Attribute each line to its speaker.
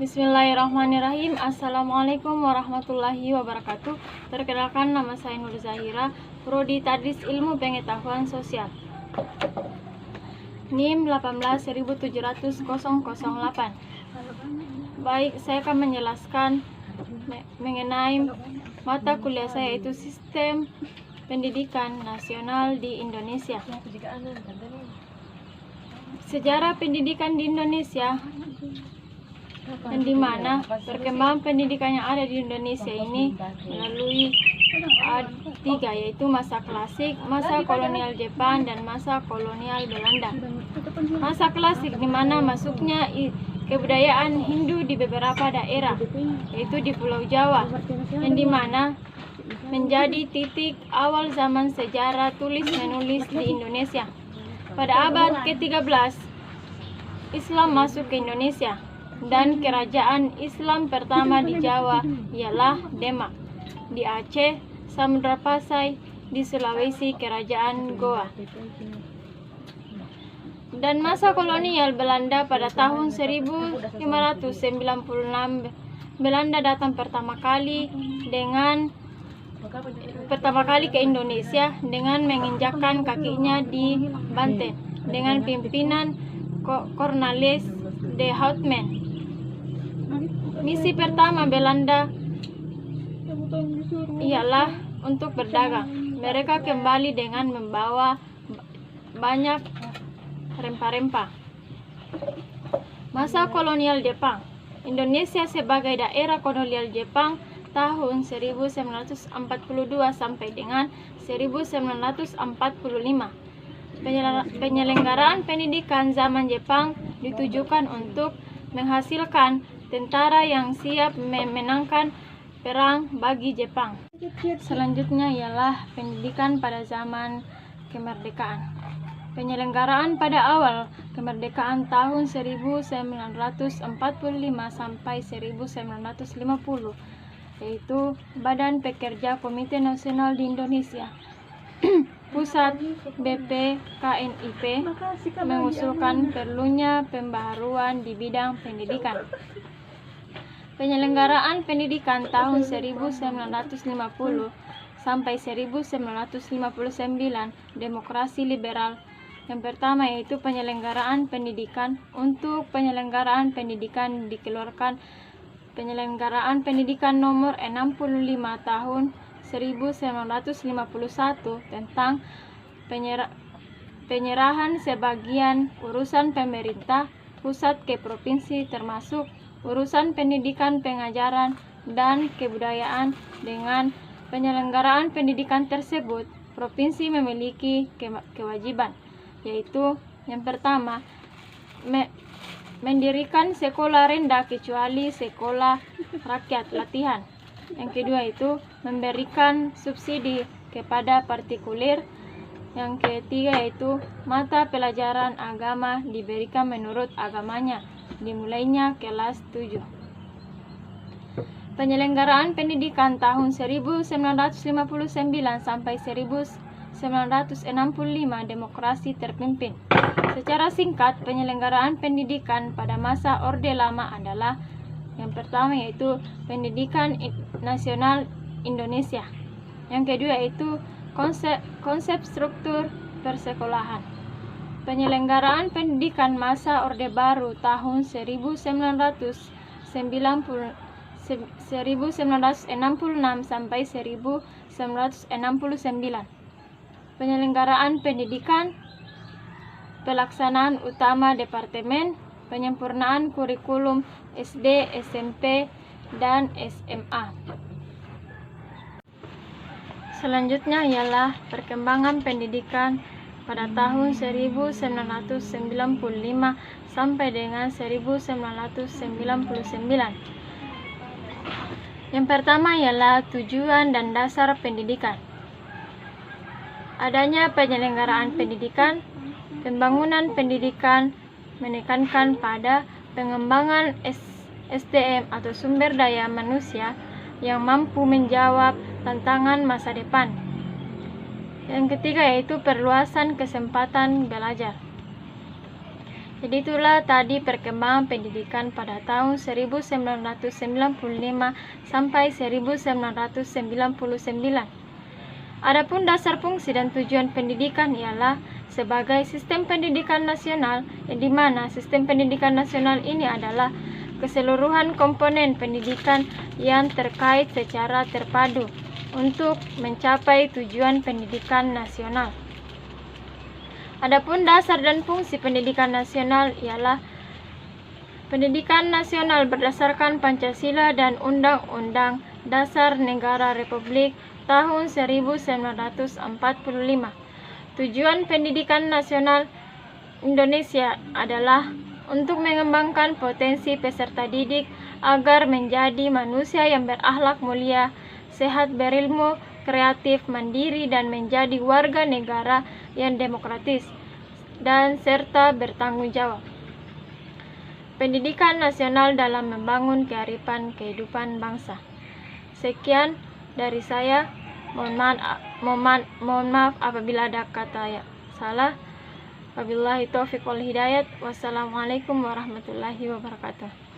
Speaker 1: Bismillahirrahmanirrahim. Assalamualaikum warahmatullahi wabarakatuh. Perkenalkan, nama saya Nur Zahira, Prodi Tadris Ilmu Pengetahuan Sosial. NIM 1817008. Baik, saya akan menjelaskan mengenai mata kuliah saya, yaitu Sistem Pendidikan Nasional di Indonesia. Sejarah pendidikan di Indonesia, yang dimana perkembangan pendidikan yang ada di Indonesia ini melalui tiga, yaitu masa klasik, masa kolonial Jepang, dan masa kolonial Belanda. Masa klasik dimana masuknya kebudayaan Hindu di beberapa daerah, yaitu di Pulau Jawa, yang dimana menjadi titik awal zaman sejarah tulis menulis di Indonesia. Pada abad ke-13 Islam masuk ke Indonesia, dan kerajaan Islam pertama di Jawa ialah Demak, di Aceh, Samudra Pasai, di Sulawesi kerajaan Goa. Dan masa kolonial Belanda pada tahun 1596, Belanda datang pertama kali ke Indonesia dengan menginjakkan kakinya di Banten dengan pimpinan Cornelis de Houtman. Misi pertama Belanda ialah untuk berdagang. Mereka kembali dengan membawa banyak rempah-rempah. Masa kolonial Jepang. Indonesia sebagai daerah kolonial Jepang tahun 1942 sampai dengan 1945. Penyelenggaraan pendidikan zaman Jepang ditujukan untuk menghasilkan tentara yang siap memenangkan perang bagi Jepang. Selanjutnya ialah pendidikan pada zaman kemerdekaan. Penyelenggaraan pada awal kemerdekaan tahun 1945 sampai 1950, yaitu Badan Pekerja Komite Nasional di Indonesia, Pusat BPKNIP, mengusulkan perlunya pembaharuan di bidang pendidikan. Penyelenggaraan pendidikan tahun 1950 sampai 1959, demokrasi liberal. Yang pertama yaitu penyelenggaraan pendidikan. Untuk penyelenggaraan pendidikan dikeluarkan Penyelenggaraan Pendidikan nomor 65 tahun 1951 tentang penyerahan sebagian urusan pemerintah pusat ke provinsi, termasuk urusan pendidikan, pengajaran, dan kebudayaan. Dengan penyelenggaraan pendidikan tersebut, provinsi memiliki kewajiban, yaitu yang pertama, mendirikan sekolah rendah kecuali sekolah rakyat latihan. Yang kedua itu memberikan subsidi kepada partikulir. Yang ketiga itu mata pelajaran agama diberikan menurut agamanya, dimulainya kelas 7. Penyelenggaraan pendidikan tahun 1959 sampai 1965, demokrasi terpimpin. Secara singkat, penyelenggaraan pendidikan pada masa Orde Lama adalah yang pertama yaitu Pendidikan Nasional Indonesia. Yang kedua yaitu konsep struktur persekolahan. Penyelenggaraan pendidikan masa Orde Baru tahun 1966 sampai 1969. Penyelenggaraan pendidikan, pelaksanaan utama departemen, penyempurnaan kurikulum SD, SMP, dan SMA. Selanjutnya ialah perkembangan pendidikan pada tahun 1995 sampai dengan 1999. Yang pertama ialah tujuan dan dasar pendidikan. Adanya penyelenggaraan pendidikan. Pembangunan pendidikan menekankan pada pengembangan SDM atau sumber daya manusia yang mampu menjawab tantangan masa depan. Yang ketiga yaitu perluasan kesempatan belajar. Jadi itulah tadi perkembangan pendidikan pada tahun 1995 sampai 1999. Adapun dasar fungsi dan tujuan pendidikan ialah sebagai sistem pendidikan nasional, yang dimana sistem pendidikan nasional ini adalah keseluruhan komponen pendidikan yang terkait secara terpadu untuk mencapai tujuan pendidikan nasional. Adapun dasar dan fungsi pendidikan nasional ialah pendidikan nasional berdasarkan Pancasila dan Undang-Undang Dasar Negara Republik tahun 1945. Tujuan pendidikan nasional Indonesia adalah untuk mengembangkan potensi peserta didik agar menjadi manusia yang berakhlak mulia, sehat, berilmu, kreatif, mandiri, dan menjadi warga negara yang demokratis dan serta bertanggung jawab. Pendidikan nasional dalam membangun kearifan kehidupan bangsa. Sekian dari saya. Mohon maaf apabila ada kata yang salah. Wabillahi taufiq wal hidayat. Wassalamualaikum warahmatullahi wabarakatuh.